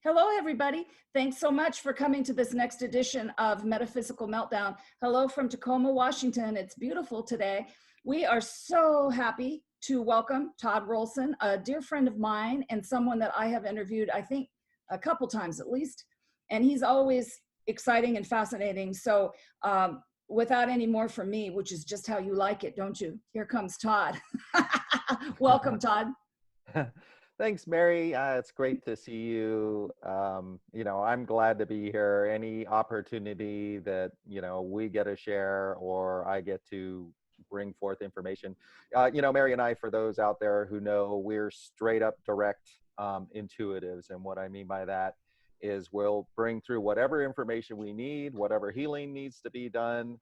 Hello, everybody. Thanks so much for coming to this next edition of Metaphysical Meltdown. Hello from Tacoma, Washington. It's beautiful today. We are so happy to welcome Todd Rohlsson, a dear friend of mine and someone that I have interviewed, I think, a couple times at least. And he's always exciting and fascinating. So without any more from me, which is just how you like it, don't you? Here comes Todd. Welcome, Todd. Thanks, Mary. It's great to see you. I'm glad to be here. Any opportunity that, we get to share or I get to bring forth information. Mary and I, for those out there who know, we're straight up direct intuitives. And what I mean by that is we'll bring through whatever information we need, whatever healing needs to be done.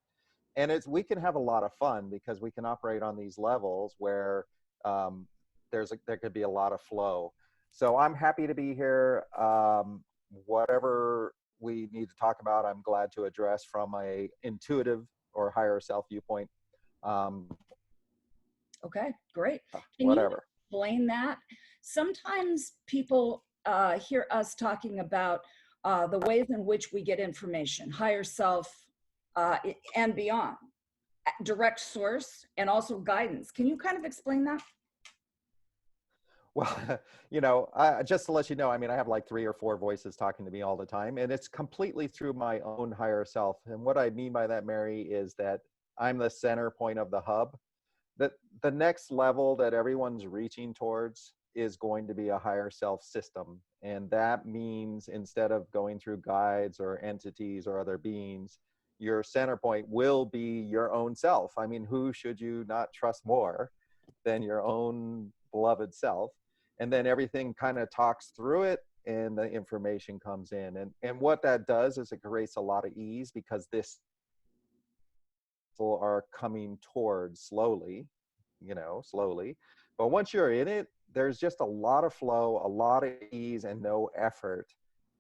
And we can have a lot of fun because we can operate on these levels where there could be a lot of flow. So I'm happy to be here. Whatever we need to talk about, I'm glad to address from a intuitive or higher self viewpoint. Okay, great. Can whatever. You explain that? Sometimes people hear us talking about the ways in which we get information, higher self and beyond, direct source, and also guidance. Can you kind of explain that? Well, just to let you know, I have like 3 or 4 voices talking to me all the time, and it's completely through my own higher self. And what I mean by that, Mary, is that I'm the center point of the hub. That the next level that everyone's reaching towards is going to be a higher self system. And that means instead of going through guides or entities or other beings, your center point will be your own self. Who should you not trust more than your own beloved self? And then everything kind of talks through it and the information comes in. And what that does is it creates a lot of ease because this people are coming towards slowly. But once you're in it, there's just a lot of flow, a lot of ease and no effort.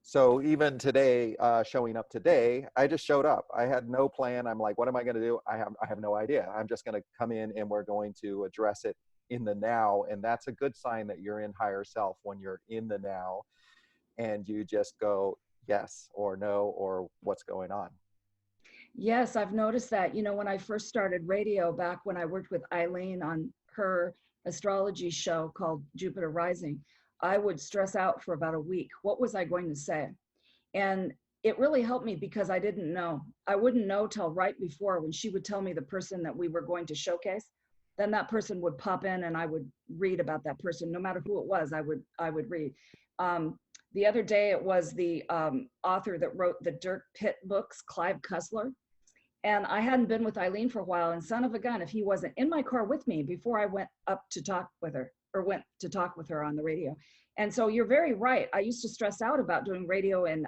So even today, showing up today, I just showed up. I had no plan. I'm like, what am I going to do? I have no idea. I'm just going to come in and we're going to address it in the now. And that's a good sign that you're in higher self when you're in the now and you just go yes or no or what's going on. Yes, I've noticed that. When I first started radio back when I worked with Eileen on her astrology show called Jupiter Rising, I would stress out for about a week. What was I going to say? And it really helped me because I didn't know. I wouldn't know till right before when she would tell me the person that we were going to showcase. Then that person would pop in and I would read about that person. No matter who it was, I would read. The other day, it was the author that wrote the Dirk Pitt books, Clive Cussler. And I hadn't been with Eileen for a while, and son of a gun, if he wasn't in my car with me before I went up to talk with her, or went to talk with her on the radio. And so you're very right. I used to stress out about doing radio and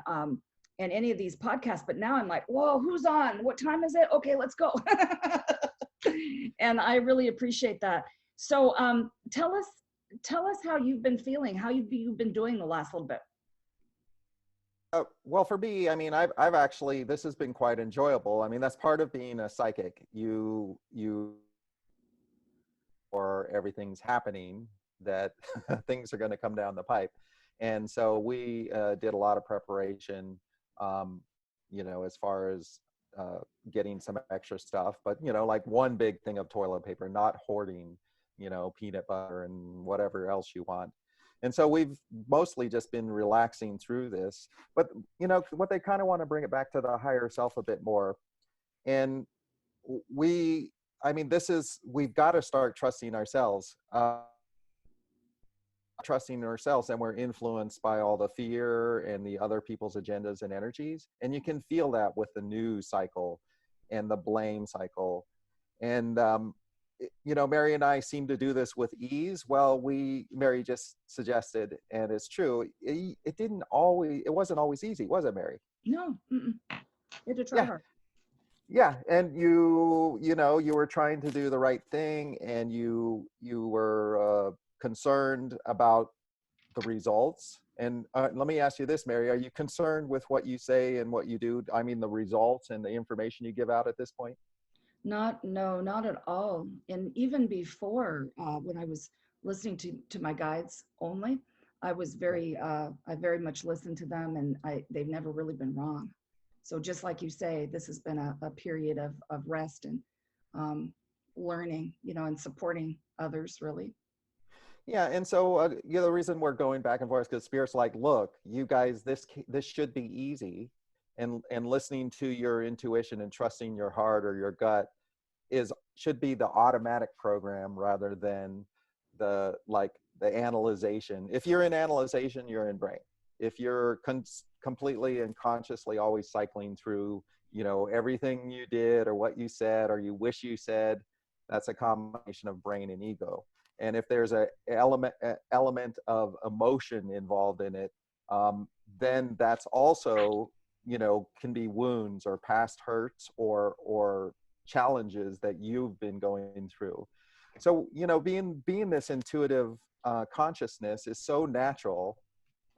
any of these podcasts, but now I'm like, whoa, who's on? What time is it? Okay, let's go. And I really appreciate that. So tell us how you've been feeling, how you've been doing the last little bit. Well, for me, I've actually, this has been quite enjoyable. That's part of being a psychic. Or everything's happening, that things are going to come down the pipe. And so we did a lot of preparation, as far as getting some extra stuff, but, like one big thing of toilet paper, not hoarding, peanut butter and whatever else you want. And so we've mostly just been relaxing through this, but what they kind of want to bring it back to the higher self a bit more. And we've got to start trusting ourselves, and we're influenced by all the fear and the other people's agendas and energies. And you can feel that with the news cycle and the blame cycle. And, Mary and I seem to do this with ease. Well, Mary just suggested, and it's true, it wasn't always easy, was it, Mary? No, you had to try hard. Yeah, and you were trying to do the right thing, and you were concerned about the results. And let me ask you this, Mary, are you concerned with what you say and what you do? The results and the information you give out at this point? Not at all. And even before, when I was listening to my guides only, I was I very much listened to them, and they've never really been wrong. So just like you say, this has been a period of rest and learning, and supporting others, really. Yeah, and so the reason we're going back and forth because Spirit's like, look, you guys, this should be easy, and listening to your intuition and trusting your heart or your gut should be the automatic program rather than the analyzation. If you're in analyzation, you're in brain. If you're completely and consciously always cycling through, everything you did or what you said or you wish you said, that's a combination of brain and ego. And if there's a element of emotion involved in it, then that's also, can be wounds or past hurts or challenges that you've been going through. So, being this intuitive consciousness is so natural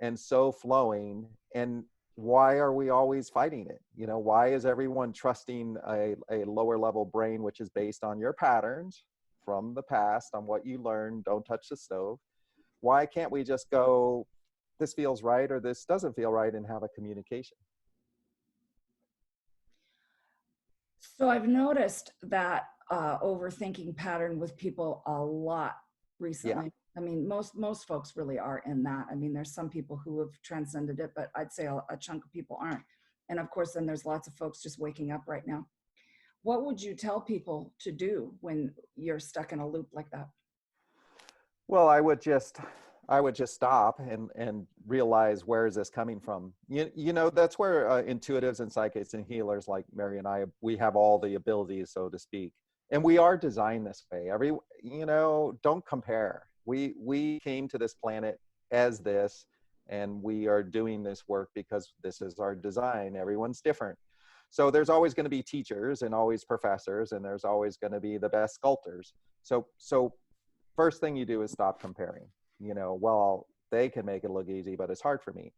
and so flowing. And why are we always fighting it? Why is everyone trusting a lower level brain, which is based on your patterns from the past, on what you learned, don't touch the stove? Why can't we just go, this feels right or this doesn't feel right, and have a communication? So I've noticed that overthinking pattern with people a lot recently. Yeah. I mean, most folks really are in that. I mean, there's some people who have transcended it, but I'd say a chunk of people aren't. And of course, then there's lots of folks just waking up right now. What would you tell people to do when you're stuck in a loop like that? Well, I would just stop and realize, where is this coming from? That's where intuitives and psychics and healers like Mary and I, we have all the abilities, so to speak. And we are designed this way. Don't compare. We came to this planet as this, and we are doing this work because this is our design. Everyone's different. So there's always going to be teachers and always professors, and there's always going to be the best sculptors. So first thing you do is stop comparing. Well, they can make it look easy, but it's hard for me.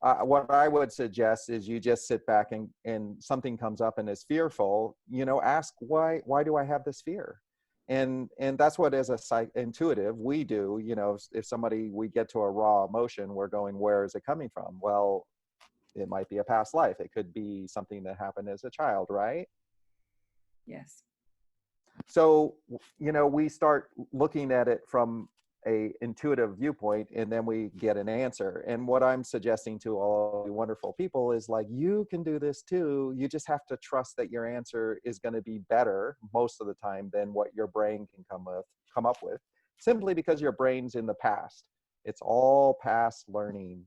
What I would suggest is you just sit back and something comes up and is fearful, ask why do I have this fear? And that's what, as a intuitive, we do. If we get to a raw emotion, we're going, where is it coming from? Well, it might be a past life. It could be something that happened as a child, right? Yes. So, we start looking at it from a intuitive viewpoint, and then we get an answer. And what I'm suggesting to all you wonderful people is, like, you can do this too. You just have to trust that your answer is going to be better most of the time than what your brain can come up with, simply because your brain's in the past. It's all past learning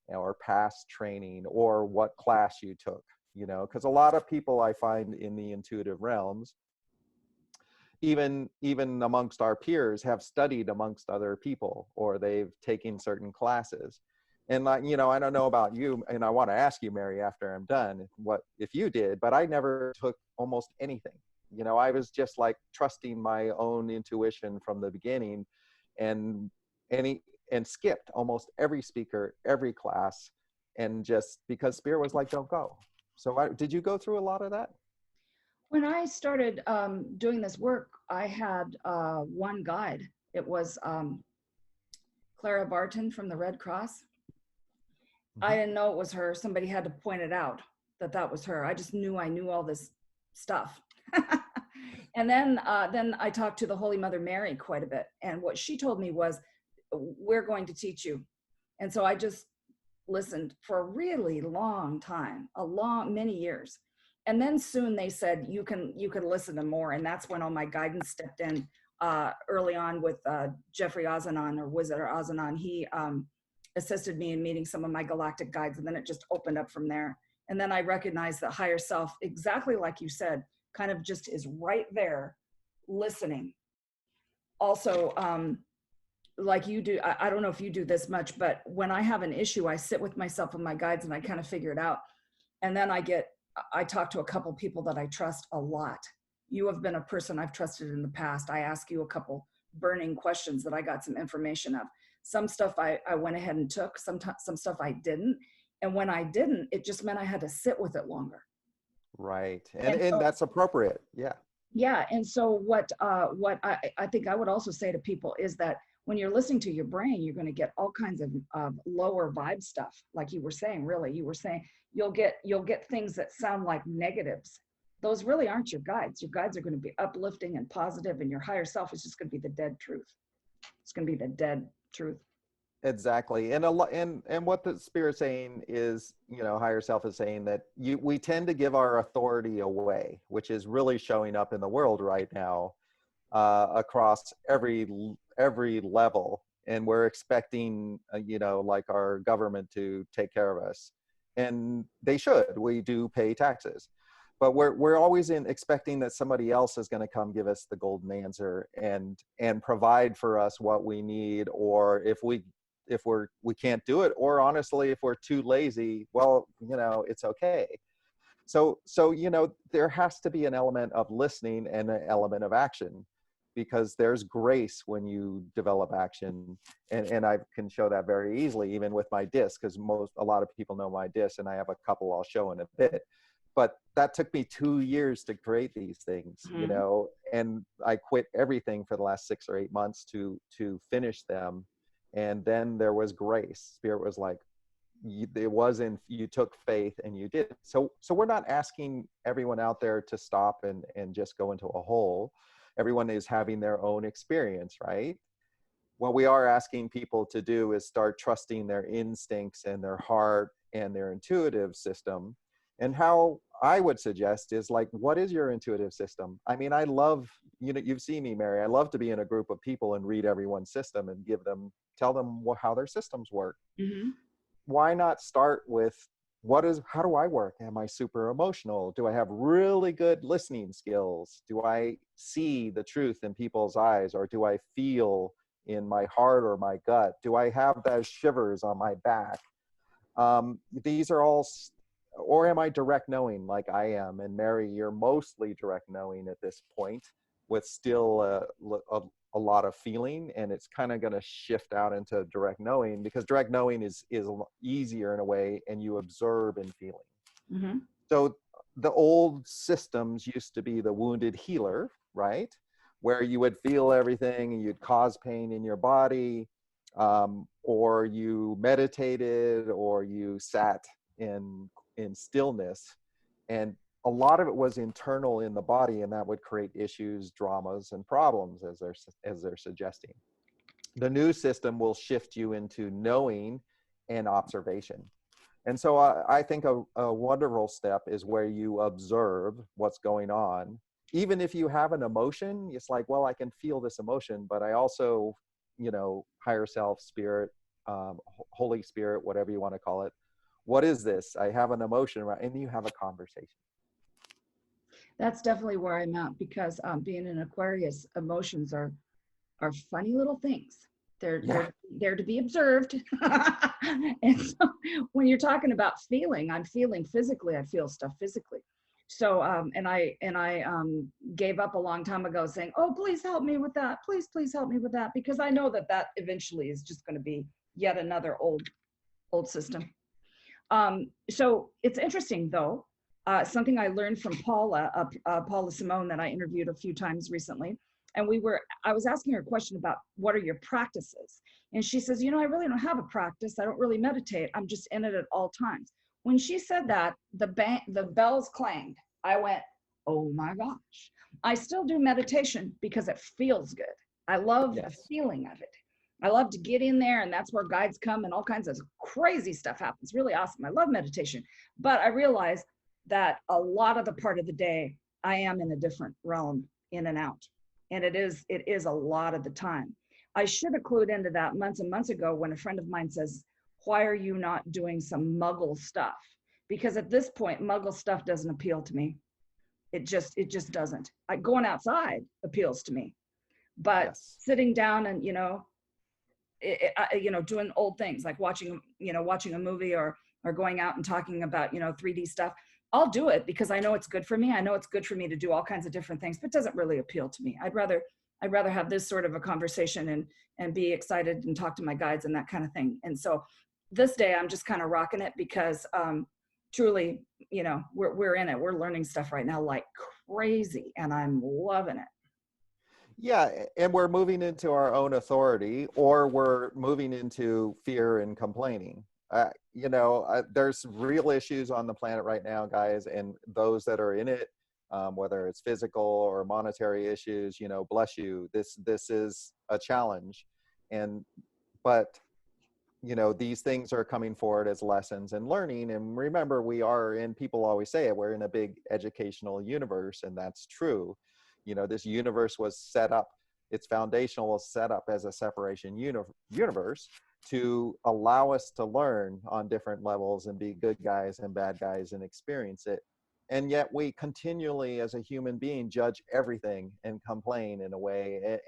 or past training or what class you took, because a lot of people I find in the intuitive realms, even amongst our peers, have studied amongst other people, or they've taken certain classes. And I don't know about you, and I want to ask you, Mary, after I'm done, what if you did, but I never took almost anything. I was just like trusting my own intuition from the beginning, and skipped almost every speaker, every class, and just because Spirit was like, don't go. So did you go through a lot of that? When I started doing this work, I had one guide. It was Clara Barton from the Red Cross. I didn't know it was her. Somebody had to point it out that was her. I just knew I knew all this stuff. And then I talked to the Holy Mother Mary quite a bit. And what she told me was, we're going to teach you. And so I just listened for a really long time, many years. And then soon they said, you can listen to more. And that's when all my guidance stepped in early on with Jeffrey Ozanon, or Wizard Ozanon. He assisted me in meeting some of my galactic guides. And then it just opened up from there. And then I recognized that higher self, exactly like you said, kind of just is right there listening. Also, like you do, I don't know if you do this much, but when I have an issue, I sit with myself and my guides and I kind of figure it out. And then I talk to a couple people that I trust a lot. You have been a person I've trusted in the past. I ask you a couple burning questions that I got some information of. Some stuff I went ahead and took, some stuff I didn't. And when I didn't, it just meant I had to sit with it longer. Right. And that's appropriate. Yeah. Yeah. And so what I think I would also say to people is that when you're listening to your brain, you're going to get all kinds of lower vibe stuff. Like you were saying, really, you were saying you'll get things that sound like negatives. Those really aren't your guides. Your guides are going to be uplifting and positive, and your higher self is just going to be the dead truth. It's going to be the dead truth. Exactly. And and what the spirit's saying is, you know, higher self is saying that we tend to give our authority away, which is really showing up in the world right now, across every level. And we're expecting, you know, like our government to take care of us, and they should. We do pay taxes, but we're always expecting that somebody else is going to come give us the golden answer and provide for us what we need. Or if we can't do it, or honestly, if we're too lazy, well, you know, it's okay. So, you know, there has to be an element of listening and an element of action, because there's grace when you develop action. And I can show that very easily, even with my disc, because a lot of people know my disc, and I have a couple I'll show in a bit. But that took me 2 years to create these things, you know, and I quit everything for the last 6 or 8 months to finish them. And then there was grace. Spirit was like, it wasn't, you took faith and you did it. So we're not asking everyone out there to stop and just go into a hole. Everyone is having their own experience, right? What we are asking people to do is start trusting their instincts and their heart and their intuitive system. And how I would suggest is, like, what is your intuitive system? I mean, I love, you know, you've seen me, Mary. I love to be in a group of people and read everyone's system and tell them how their systems work. Mm-hmm. Why not start with how do I work? Am I super emotional? Do I have really good listening skills? Do I see the truth in people's eyes? Or do I feel in my heart or my gut? Do I have those shivers on my back? These are all, or am I direct knowing like I am? And Mary, you're mostly direct knowing at this point, with still a lot of feeling, and it's kind of going to shift out into direct knowing, because direct knowing is easier in a way, and you observe and feeling. Mm-hmm. So the old systems used to be the wounded healer, right? Where you would feel everything and you'd cause pain in your body, or you meditated, or you sat in stillness, and a lot of it was internal in the body, and that would create issues, dramas, and problems, as they're suggesting. The new system will shift you into knowing and observation. And so I think a wonderful step is where you observe what's going on. Even if you have an emotion, it's like, well, I can feel this emotion, but I also, you know, higher self, spirit, Holy Spirit, whatever you want to call it. What is this? I have an emotion, right? And you have a conversation. That's definitely where I'm at, because being an Aquarius, emotions are funny little things. They're to be observed. And so when you're talking about feeling, I'm feeling physically. I feel stuff physically. So and I gave up a long time ago, saying, "Oh, please help me with that. Please help me with that," because I know that eventually is just going to be yet another old system. So it's interesting, though. Something I learned from Paula Simone, that I interviewed a few times recently. And I was asking her a question about what are your practices? And she says, you know, I really don't have a practice. I don't really meditate. I'm just in it at all times. When she said that, the bells clanged. I went, oh my gosh. I still do meditation because it feels good. I love the feeling of it. I love to get in there, and that's where guides come and all kinds of crazy stuff happens. Really awesome. I love meditation. But I realize that a lot of the part of the day, I am in a different realm, in and out. And it is a lot of the time. I should have clued into that months and months ago, when a friend of mine says, why are you not doing some muggle stuff? Because at this point, muggle stuff doesn't appeal to me. It just doesn't. Going outside appeals to me. But sitting down and, doing old things like watching a movie or going out and talking about, 3D stuff, I'll do it because I know it's good for me. I know it's good for me to do all kinds of different things, but it doesn't really appeal to me. I'd rather have this sort of a conversation and be excited and talk to my guides and that kind of thing. And so this day I'm just kind of rocking it because truly, we're in it. We're learning stuff right now like crazy, and I'm loving it. Yeah, and we're moving into our own authority, or we're moving into fear and complaining. There's real issues on the planet right now, guys, and those that are in it, whether it's physical or monetary issues, bless you. This is a challenge, and but these things are coming forward as lessons and learning. And remember, people always say it, we're in a big educational universe, and that's true. This universe was set up, its foundational was set up as a separation universe to allow us to learn on different levels and be good guys and bad guys and experience it. And yet we continually, as a human being, judge everything and complain in a way,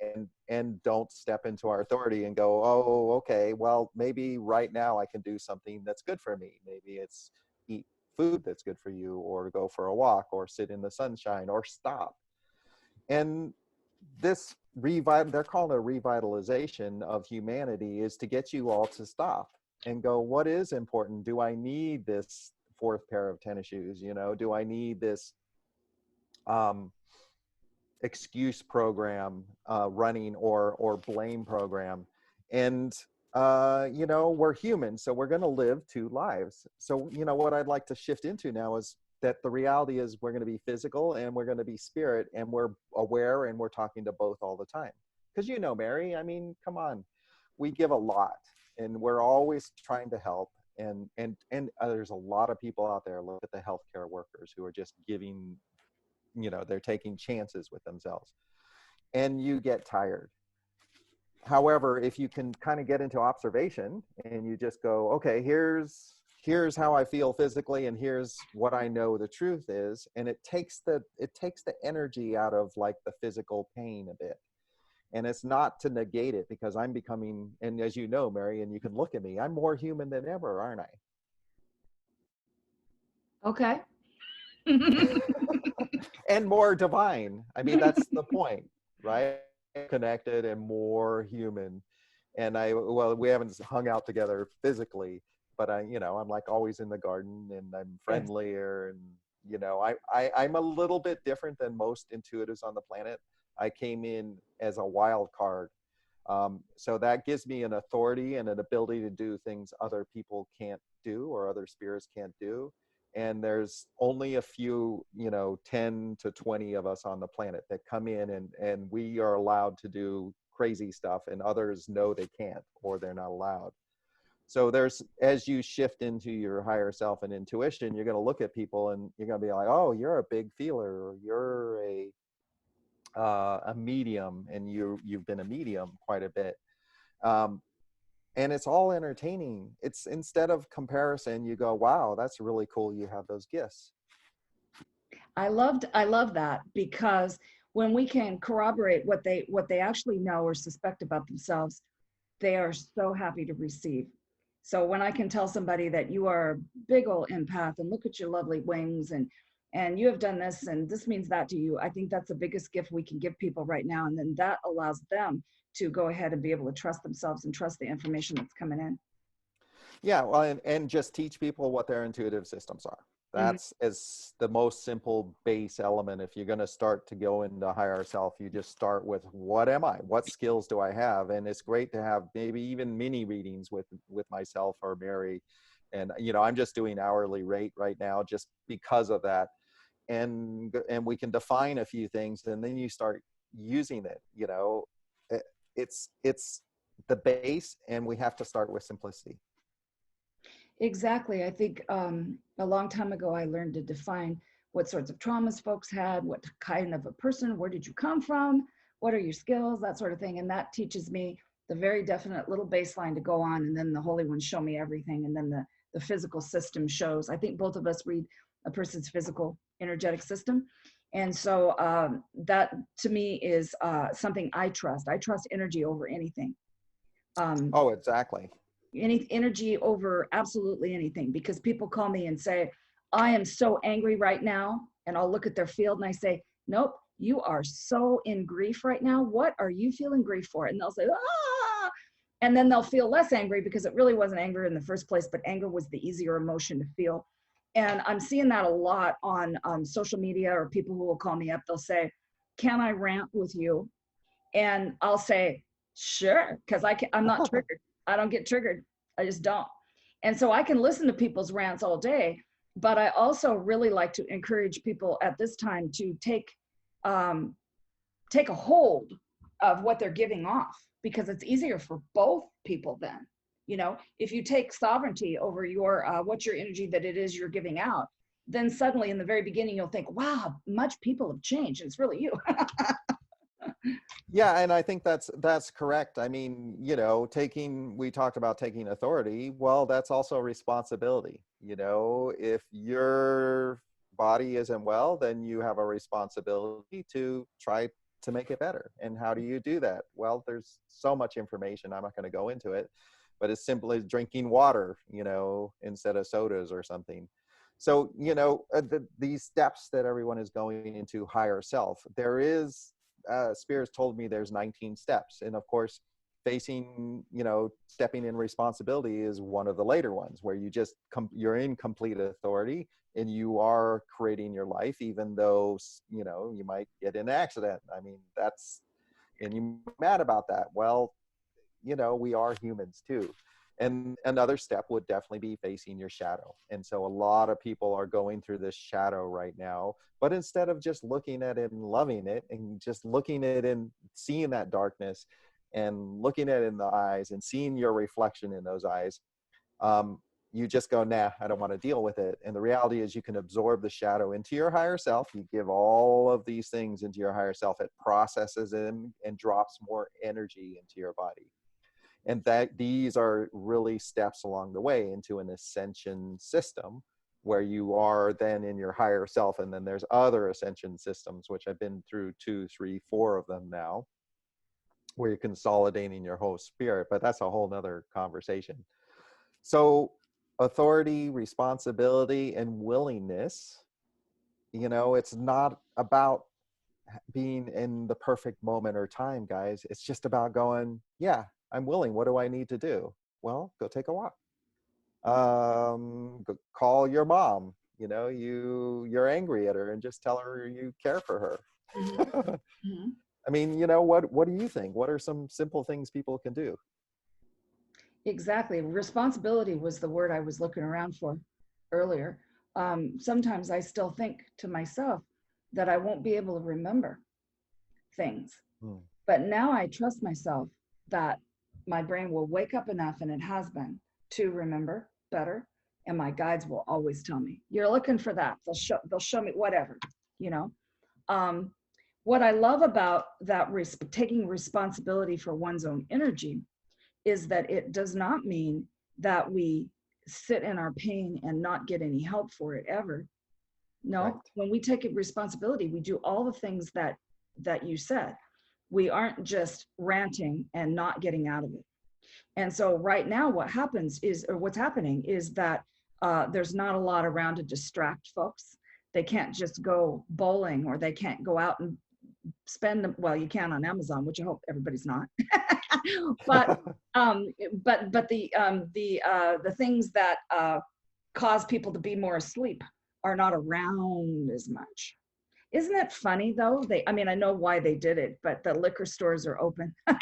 and don't step into our authority and go, oh, okay, well, maybe right now I can do something that's good for me. Maybe it's eat food that's good for you, or go for a walk, or sit in the sunshine, or stop. And this they're calling a revitalization of humanity, is to get you all to stop and go, what is important? Do I need this fourth pair of tennis shoes? Do I need this excuse program running, or blame program? And we're human, so we're going to live two lives. So what I'd like to shift into now is that the reality is we're going to be physical and we're going to be spirit, and we're aware, and we're talking to both all the time. Because Mary, I mean, come on, we give a lot, and we're always trying to help. And there's a lot of people out there. Look at the healthcare workers who are just giving, they're taking chances with themselves, and you get tired. However, if you can kind of get into observation and you just go, okay, here's how I feel physically, and here's what I know the truth is, and it takes the energy out of like the physical pain a bit. And it's not to negate it, because I'm becoming, and as you know, Mary, and you can look at me, I'm more human than ever, aren't I? Okay. And more divine. I mean, that's the point, right? Connected and more human. And we haven't hung out together physically, but I'm like always in the garden, and I'm friendlier. And, I'm a little bit different than most intuitives on the planet. I came in as a wild card. So that gives me an authority and an ability to do things other people can't do, or other spirits can't do. And there's only a few, 10 to 20 of us on the planet that come in, and we are allowed to do crazy stuff, and others know they can't, or they're not allowed. So as you shift into your higher self and intuition, you're going to look at people and you're going to be like, oh, you're a big feeler, or you're a medium, and you've been a medium quite a bit. And it's all entertaining. It's, instead of comparison, you go, wow, that's really cool, you have those gifts. I love that, because when we can corroborate what they actually know or suspect about themselves, they are so happy to receive. So when I can tell somebody that you are a big old empath, and look at your lovely wings, and you have done this, and this means that to you, I think that's the biggest gift we can give people right now. And then that allows them to go ahead and be able to trust themselves and trust the information that's coming in. Yeah, well, and just teach people what their intuitive systems are. That's as the most simple base element. If you're going to start to go into higher self, you just start with, what am I? What skills do I have? And it's great to have maybe even mini readings with myself or Mary. And, I'm just doing hourly rate right now just because of that. And we can define a few things, and then you start using it. It's the base, and we have to start with simplicity. Exactly. I think a long time ago, I learned to define what sorts of traumas folks had, what kind of a person, where did you come from, what are your skills, that sort of thing. And that teaches me the very definite little baseline to go on. And then the Holy Ones show me everything. And then the physical system shows. I think both of us read a person's physical energetic system. And so that to me is something I trust. I trust energy over anything. Oh, exactly. Any energy over absolutely anything, because people call me and say, I am so angry right now. And I'll look at their field and I say, nope, you are so in grief right now. What are you feeling grief for? And they'll say, ah, and then they'll feel less angry, because it really wasn't anger in the first place, but anger was the easier emotion to feel. And I'm seeing that a lot on social media, or people who will call me up. They'll say, can I rant with you? And I'll say, sure, because I'm not triggered. I don't get triggered. I just don't. And so I can listen to people's rants all day, but I also really like to encourage people at this time to um, take a hold of what they're giving off, because it's easier for both people then. You know, if you take sovereignty over your what's your energy that it is you're giving out, then suddenly in the very beginning you'll think, wow, much people have changed. It's really you. Yeah, and I think that's correct. I mean, you know, we talked about taking authority. Well, that's also responsibility. You know, if your body isn't well, then you have a responsibility to try to make it better. And how do you do that? Well, there's so much information. I'm not going to go into it, but it's simply drinking water, you know, instead of sodas or something. So, you know, these steps that everyone is going into higher self, there is Spears told me there's 19 steps. And of course, facing, you know, stepping in responsibility is one of the later ones where you just you're in complete authority and you are creating your life, even though, you know, you might get in an accident. I mean, and you're mad about that. Well, you know, we are humans too. And another step would definitely be facing your shadow. And so a lot of people are going through this shadow right now, but instead of just looking at it and loving it and just looking at it and seeing that darkness and looking at it in the eyes and seeing your reflection in those eyes, you just go, nah, I don't want to deal with it. And the reality is you can absorb the shadow into your higher self. You give all of these things into your higher self. It processes them and drops more energy into your body. And that these are really steps along the way into an ascension system where you are then in your higher self. And then there's other ascension systems, which I've been through 2, 3, 4 of them now, where you're consolidating your whole spirit, but that's a whole nother conversation. So authority, responsibility, and willingness, you know, it's not about being in the perfect moment or time, guys. It's just about going, yeah, I'm willing. What do I need to do? Well, go take a walk. Go call your mom. You know, you're angry at her and just tell her you care for her. Mm-hmm. Mm-hmm. I mean, you know, what do you think? What are some simple things people can do? Exactly. Responsibility was the word I was looking around for earlier. Sometimes I still think to myself that I won't be able to remember things. Hmm. But now I trust myself that my brain will wake up enough, and it has been, to remember better. And my guides will always tell me, you're looking for that. They'll show me whatever, you know. Um, what I love about that taking responsibility for one's own energy is that it does not mean that we sit in our pain and not get any help for it ever. Right. No, when we take responsibility, we do all the things that you said. We aren't just ranting and not getting out of it. And so right now what's happening is that there's not a lot around to distract folks. They can't just go bowling, or they can't go out and spend them. Well, you can on Amazon, which I hope everybody's not. but the things that cause people to be more asleep are not around as much. Isn't it funny though? I mean, I know why they did it, but the liquor stores are open. I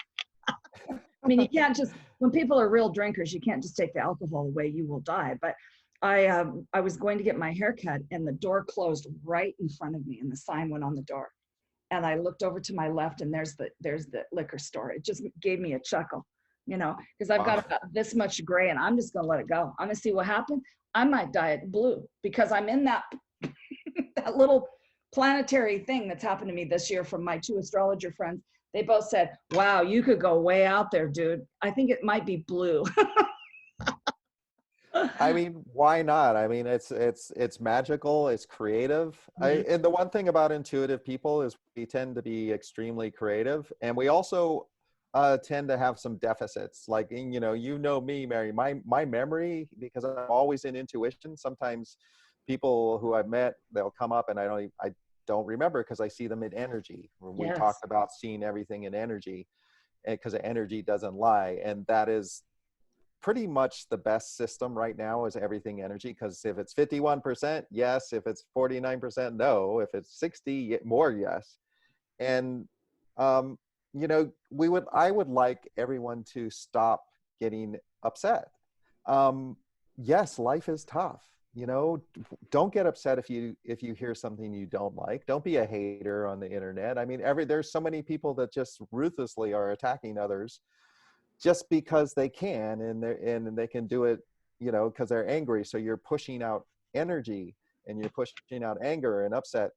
mean, you can't just, when people are real drinkers, you can't just take the alcohol away, you will die. But I was going to get my hair cut, and the door closed right in front of me, and the sign went on the door. And I looked over to my left, and there's the liquor store. It just gave me a chuckle, you know, because I've got about this much gray, and I'm just going to let it go. I'm going to see what happens. I might die at blue, because I'm in that that little planetary thing that's happened to me this year from my 2 astrologer friends. They both said, wow, you could go way out there, dude. I think it might be blue. I mean, why not? I mean, it's magical, it's creative. Mm-hmm. And the one thing about intuitive people is we tend to be extremely creative, and we also tend to have some deficits. Like, you know me, Mary, my memory, because I'm always in intuition. Sometimes people who I've met, they'll come up and I don't remember, because I see them in energy. We Yes. talked about seeing everything in energy, because energy doesn't lie, and that is pretty much the best system right now, is everything energy. Because if it's 51%, yes. If it's 49%, no. If it's 60, more, yes. And you know, I would like everyone to stop getting upset. Yes, life is tough. You know, don't get upset if you hear something you don't like. Don't be a hater on the internet. I mean, there's so many people that just ruthlessly are attacking others just because they can, and they can do it, you know, because they're angry. So you're pushing out energy, and you're pushing out anger and upset.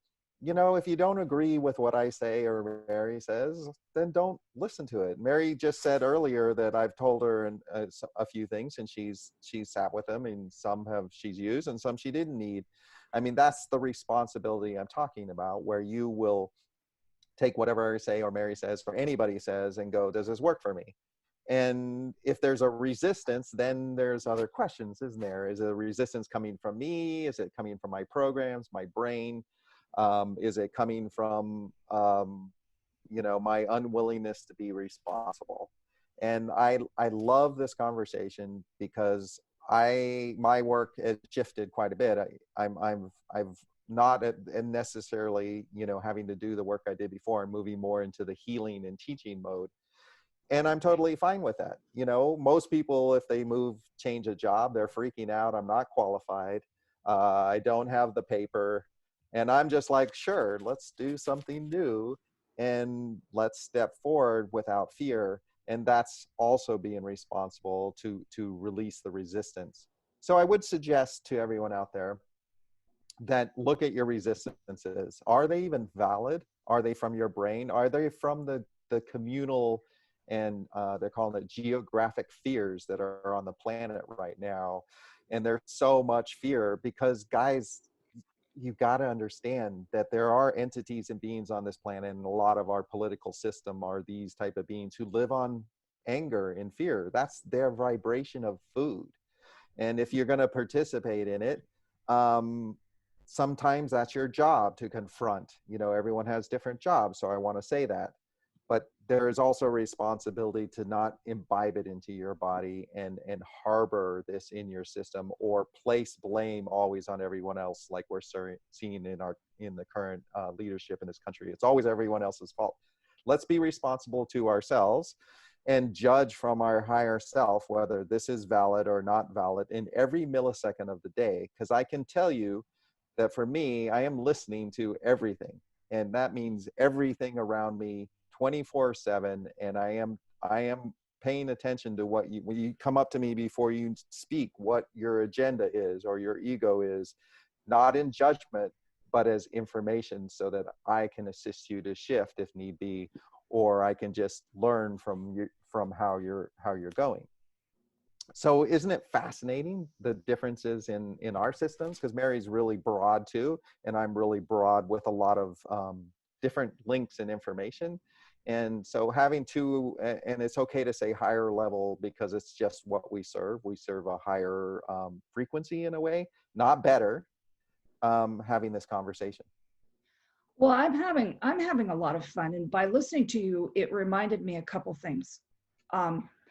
You know, if you don't agree with what I say or Mary says, then don't listen to it. Mary just said earlier that I've told her a few things, and she's sat with them, and some she's used and some she didn't need. I mean, that's the responsibility I'm talking about, where you will take whatever I say or Mary says or anybody says and go, does this work for me? And if there's a resistance, then there's other questions, isn't there? Is the resistance coming from me? Is it coming from my programs, my brain? Is it coming from, you know, my unwillingness to be responsible? And I love this conversation because my work has shifted quite a bit. I've not necessarily, you know, having to do the work I did before and moving more into the healing and teaching mode. And I'm totally fine with that. You know, most people, if they change a job, they're freaking out. I'm not qualified. I don't have the paper. And I'm just like, sure, let's do something new and let's step forward without fear. And that's also being responsible to release the resistance. So I would suggest to everyone out there that look at your resistances. Are they even valid? Are they from your brain? Are they from the communal and they're calling it geographic fears that are on the planet right now? And there's so much fear because, guys, you got to understand that there are entities and beings on this planet, and a lot of our political system are these type of beings who live on anger and fear. That's their vibration of food. And if you're going to participate in it, sometimes that's your job to confront. You know, everyone has different jobs, so I want to say that. But there is also a responsibility to not imbibe it into your body and harbor this in your system, or place blame always on everyone else, like we're seeing in the current leadership in this country. It's always everyone else's fault. Let's be responsible to ourselves and judge from our higher self whether this is valid or not valid in every millisecond of the day. Because I can tell you that for me, I am listening to everything, and that means everything around me 24/7, and I am paying attention to when you come up to me before you speak, what your agenda is or your ego is, not in judgment, but as information, so that I can assist you to shift if need be, or I can just learn from how you're going. So isn't it fascinating, the differences in our systems? Because Mary's really broad too, and I'm really broad with a lot of different links and information. And so having two, and it's okay to say higher level because it's just what we serve. We serve a higher frequency in a way, not better, having this conversation. Well, I'm having a lot of fun, and by listening to you, it reminded me a couple things.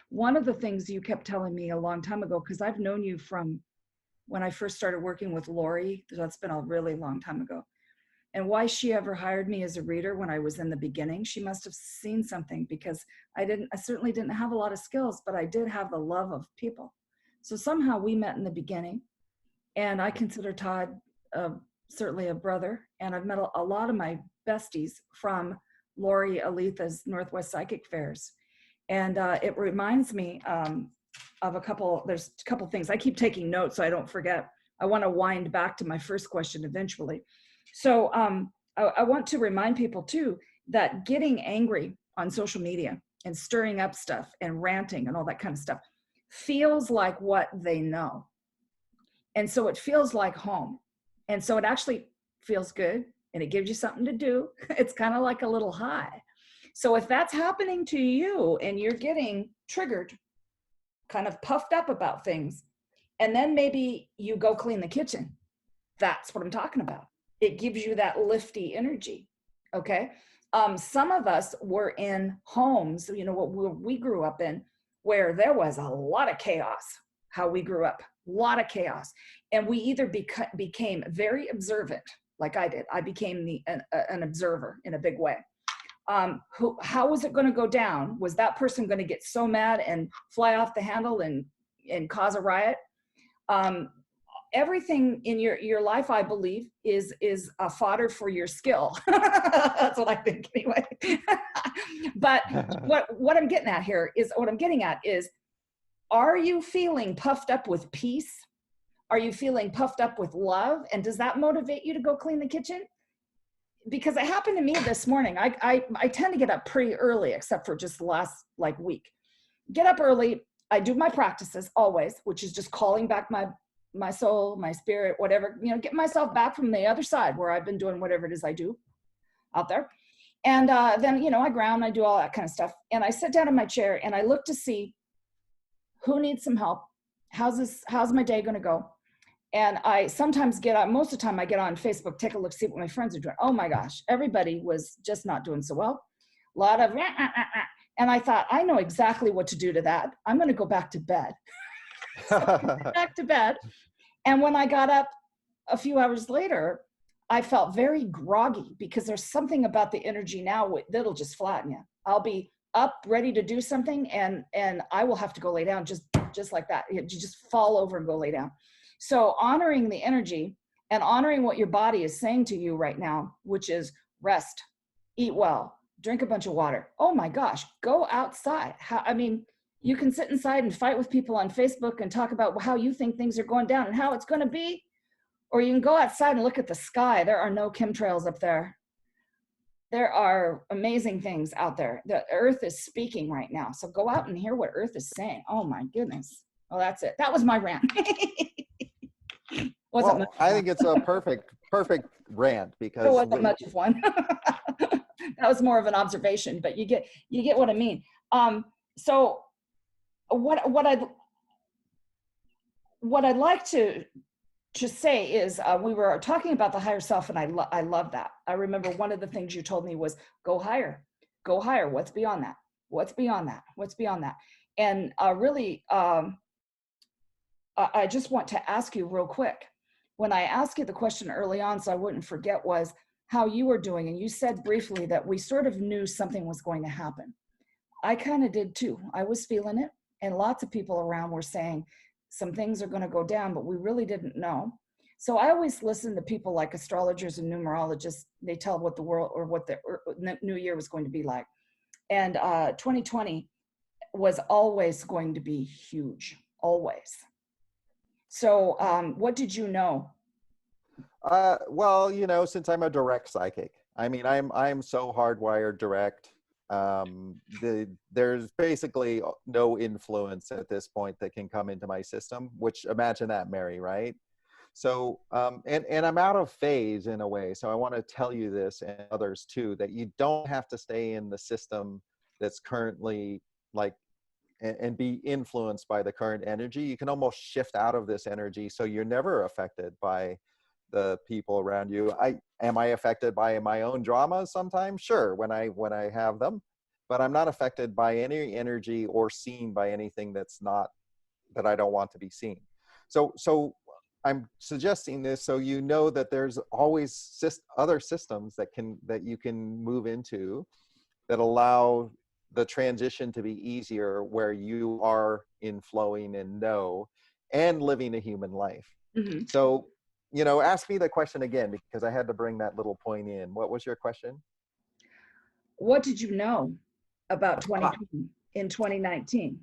One of the things you kept telling me a long time ago, because I've known you from when I first started working with Lori, that's been a really long time ago. And why she ever hired me as a reader when I was in the beginning, she must have seen something, because I certainly didn't have a lot of skills, but I did have the love of people. So somehow we met in the beginning, and I consider Todd certainly a brother, and I've met a lot of my besties from Lori Aletha's Northwest Psychic Fairs. And it reminds me of there's a couple things. I keep taking notes so I don't forget. I want to wind back to my first question eventually. So I want to remind people too that getting angry on social media and stirring up stuff and ranting and all that kind of stuff feels like what they know. And so it feels like home. And so it actually feels good, and it gives you something to do. It's kind of like a little high. So if that's happening to you and you're getting triggered, kind of puffed up about things, and then maybe you go clean the kitchen, that's what I'm talking about. It gives you that lifty energy. Okay. Some of us were in homes, you know, what we grew up in, where there was a lot of chaos. How we grew up, a lot of chaos. And we either became very observant, like I did. I became an observer in a big way. How was it going to go down? Was that person going to get so mad and fly off the handle and cause a riot? Everything in your life, I believe, is a fodder for your skill. That's what I think, anyway. But what I'm getting at here is, are you feeling puffed up with peace? Are you feeling puffed up with love? And does that motivate you to go clean the kitchen? Because it happened to me this morning. I tend to get up pretty early, except for just the last week. Get up early. I do my practices always, which is just calling back my soul, my spirit, whatever, get myself back from the other side where I've been doing whatever it is I do out there. And then, I ground, I do all that kind of stuff. And I sit down in my chair and I look to see who needs some help. How's my day going to go? And I sometimes most of the time I get on Facebook, take a look, see what my friends are doing. Oh my gosh, everybody was just not doing so well. A lot of, and I thought, I know exactly what to do to that. I'm going to go back to bed. So back to bed. And when I got up a few hours later, I felt very groggy because there's something about the energy now that'll just flatten you. I'll be up, ready to do something, and I will have to go lay down just like that. You just fall over and go lay down. So honoring the energy and honoring what your body is saying to you right now, which is rest, eat well, drink a bunch of water. Oh my gosh, go outside. You can sit inside and fight with people on Facebook and talk about how you think things are going down and how it's going to be. Or you can go outside and look at the sky. There are no chemtrails up there. There are amazing things out there. The earth is speaking right now. So go out and hear what earth is saying. Oh my goodness. Well, that's it. That was my rant. I think it's a perfect rant because it wasn't much of one. That was more of an observation, but you get what I mean. So what I'd like to say is we were talking about the higher self, and I love that. I remember one of the things you told me was go higher. What's beyond that? What's beyond that? What's beyond that? And really, I just want to ask you real quick. When I asked you the question early on, so I wouldn't forget, was how you were doing. And you said briefly that we sort of knew something was going to happen. I kind of did too. I was feeling it. And lots of people around were saying some things are going to go down, but we really didn't know. So I always listen to people like astrologers and numerologists. They tell what the world or what the new year was going to be like. And 2020 was always going to be huge, always. So what did you know? Well, since I'm a direct psychic, I'm so hardwired direct. There's basically no influence at this point that can come into my system, which imagine that, Mary, right? So, and I'm out of phase in a way. So I want to tell you this and others too, that you don't have to stay in the system that's currently and be influenced by the current energy. You can almost shift out of this energy. So you're never affected by the people around you. Am I affected by my own dramas sometimes? Sure, when I have them, but I'm not affected by any energy or seen by anything that I don't want to be seen. So I'm suggesting this so you know that there's always other systems that you can move into that allow the transition to be easier, where you are in flowing and living a human life. Mm-hmm. So, ask me the question again, because I had to bring that little point in. What was your question? What did you know about 2020 in 2019?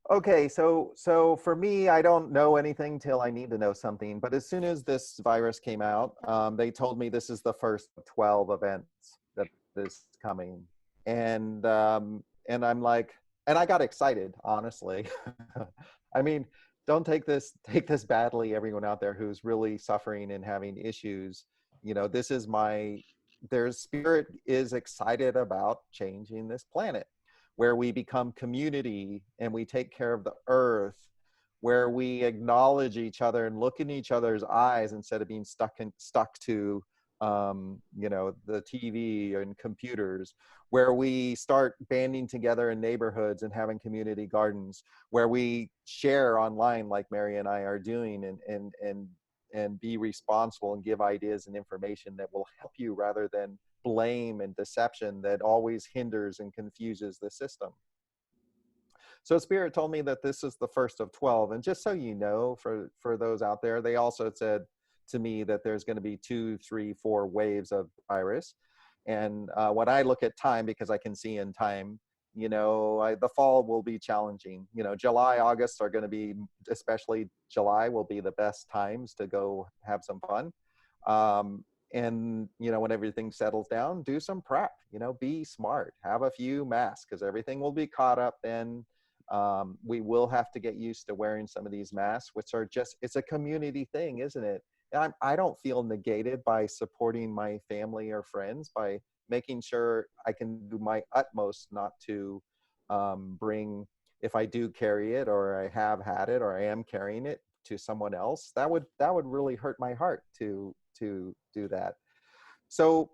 Okay, so for me, I don't know anything till I need to know something. But as soon as this virus came out, they told me this is the first of 12 events that is coming. And I'm like, and I got excited, honestly. Don't take this badly, everyone out there who's really suffering and having issues. Their spirit is excited about changing this planet, where we become community and we take care of the earth, where we acknowledge each other and look in each other's eyes instead of being stuck to the TV and computers, where we start banding together in neighborhoods and having community gardens, where we share online like Mary and I are doing, and be responsible and give ideas and information that will help you rather than blame and deception that always hinders and confuses the system. So Spirit told me that this is the first of 12. And just so you know, for those out there, they also said to me that there's going to be 2, 3, 4 waves of virus. And when I look at time, because I can see in time, you know, the fall will be challenging. You know, July, August are going to be, especially July, will be the best times to go have some fun. And, you know, when everything settles down, do some prep, you know, be smart, have a few masks, because everything will be caught up then. We will have to get used to wearing some of these masks, which are just, it's a community thing, isn't it? And I don't feel negated by supporting my family or friends, by making sure I can do my utmost not to bring, if I do carry it or I have had it or I am carrying it, to someone else. That would really hurt my heart to do that. So,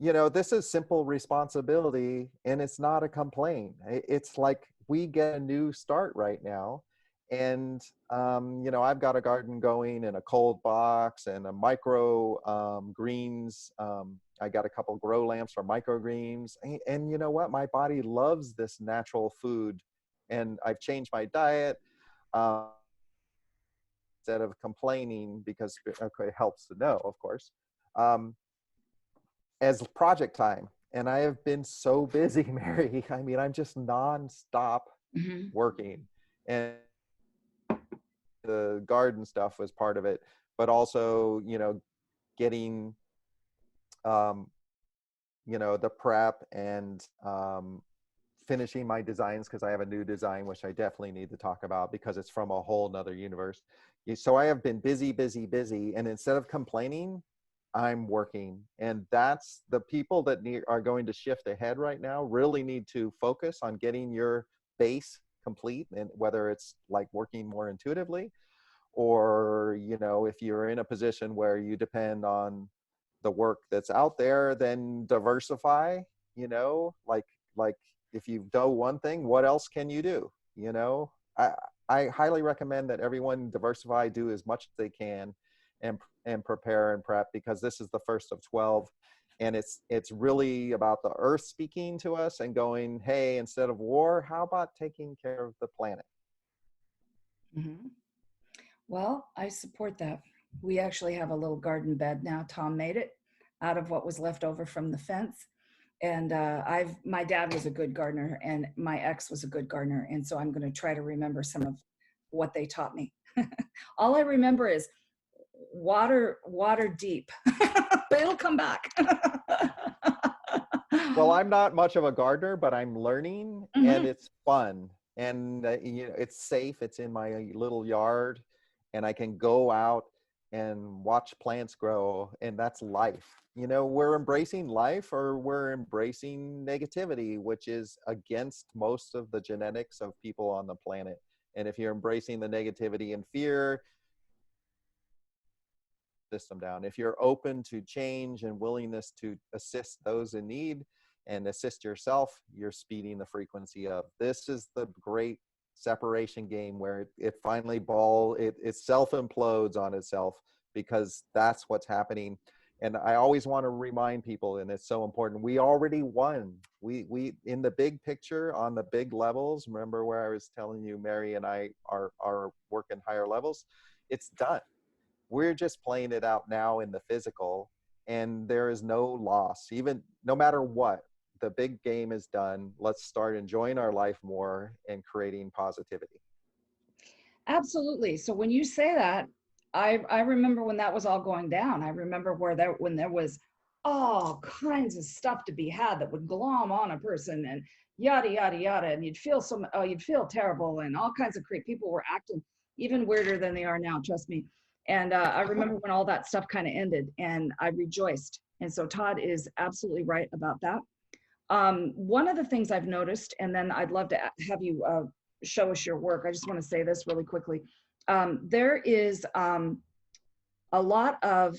you know, this is simple responsibility, and it's not a complaint. It's like we get a new start right now. And, you know, I've got a garden going in a cold box and a micro greens. I got a couple grow lamps for microgreens. And you know what? My body loves this natural food. And I've changed my diet. Instead of complaining, because it helps to know, of course, as project time. And I have been so busy, Mary. I mean, I'm just nonstop working. And the garden stuff was part of it, but also, you know, getting, you know, the prep and finishing my designs, because I have a new design, which I definitely need to talk about because it's from a whole nother universe. So I have been busy. And instead of complaining, I'm working. And that's the people that are going to shift ahead right now really need to focus on getting your base complete. And whether it's like working more intuitively, or, you know, if you're in a position where you depend on the work that's out there, then diversify, you know, like if you've done one thing, what else can you do? You know, I highly recommend that everyone diversify, do as much as they can, and prepare and prep, because this is the first of 12. And it's really about the earth speaking to us and going, hey, instead of war, how about taking care of the planet? Well, I support that. We actually have a little garden bed now. Tom made it out of what was left over from the fence. And my dad was a good gardener, and my ex was a good gardener. And so I'm going to try to remember some of what they taught me. All I remember is water deep, but it'll come back. Well, I'm not much of a gardener, but I'm learning, and it's fun. And you know, it's safe. It's in my little yard, and I can go out and watch plants grow, and that's life. You know, we're embracing life, or we're embracing negativity, which is against most of the genetics of people on the planet. And if you're embracing the negativity and fear, system down. If you're open to change and willingness to assist those in need and assist yourself, you're speeding the frequency up. This is the great separation game where it finally it self implodes on itself, because that's what's happening. And I always want to remind people, and it's so important, we already won. We in the big picture, on the big levels, remember where I was telling you Mary and I are working higher levels, it's done. We're just playing it out now in the physical, and there is no loss. Even no matter what, the big game is done. Let's start enjoying our life more and creating positivity. Absolutely. So when you say that, I remember when that was all going down. I remember when there was all kinds of stuff to be had that would glom on a person and yada yada yada, and you'd feel terrible, and all kinds of people were acting even weirder than they are now. Trust me. And I remember when all that stuff kind of ended, and I rejoiced. And so Todd is absolutely right about that. One of the things I've noticed, and then I'd love to have you show us your work. I just want to say this really quickly. There is a lot of,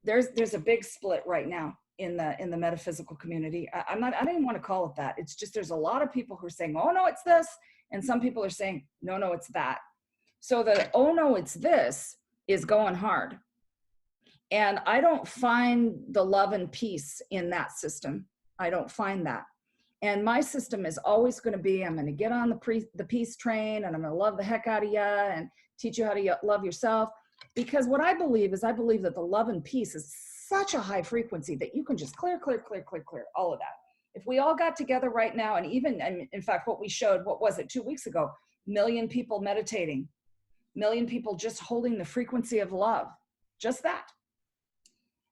there's a big split right now in the metaphysical community. I don't even want to call it that. It's just, there's a lot of people who are saying, oh no, it's this. And some people are saying, no, it's that. So the, oh no, it's this is going hard. And I don't find the love and peace in that system. I don't find that. And my system is always going to be, I'm going to get on the peace train, and I'm going to love the heck out of you and teach you how to love yourself. Because what I believe is, I believe that the love and peace is such a high frequency that you can just clear all of that. If we all got together right now, and even, in fact, what we showed, what was it, 2 weeks ago, million people meditating, million people just holding the frequency of love, just that.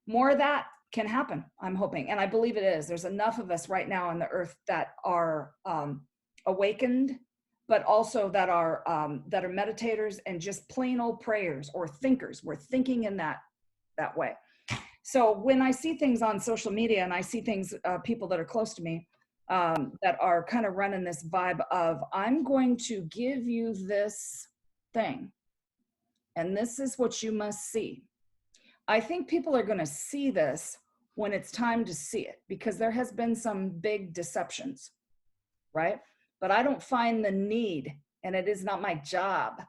More of that can happen, I'm hoping, and I believe it is. There's enough of us right now on the earth that are awakened, but also that are meditators and just plain old prayers or thinkers. We're thinking in that way. So when I see things on social media, and I see things, people that are close to me, that are kind of running this vibe of, I'm going to give you this thing, and this is what you must see. I think people are going to see this when it's time to see it, because there has been some big deceptions, right? But I don't find the need, and it is not my job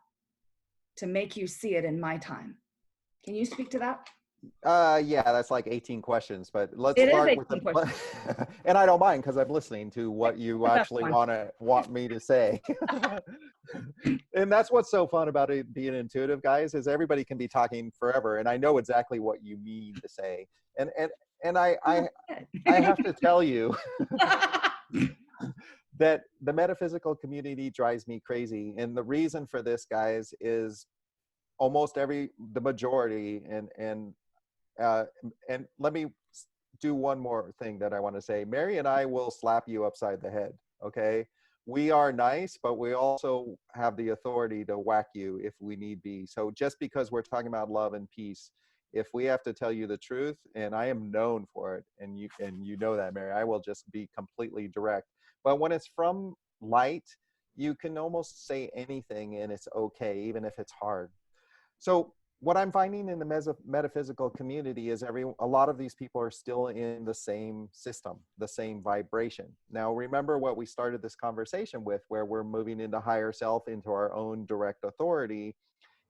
to make you see it in my time. Can you speak to that? Yeah, that's like 18 questions, but let's It start is with 18 questions. and I don't mind, because I'm listening to what you actually want me to say. And that's what's so fun about it being intuitive, guys, is everybody can be talking forever, and I know exactly what you mean to say. And I have to tell you that the metaphysical community drives me crazy. And the reason for this, guys, is almost the majority, and let me do one more thing that I want to say. Mary and I will slap you upside the head, okay? We are nice, but we also have the authority to whack you if we need be. So just because we're talking about love and peace, if we have to tell you the truth, and I am known for it, and you know that, Mary, I will just be completely direct. But when it's from light, you can almost say anything and it's okay, even if it's hard. So what I'm finding in the metaphysical community is a lot of these people are still in the same system, the same vibration. Now, remember what we started this conversation with, where we're moving into higher self, into our own direct authority,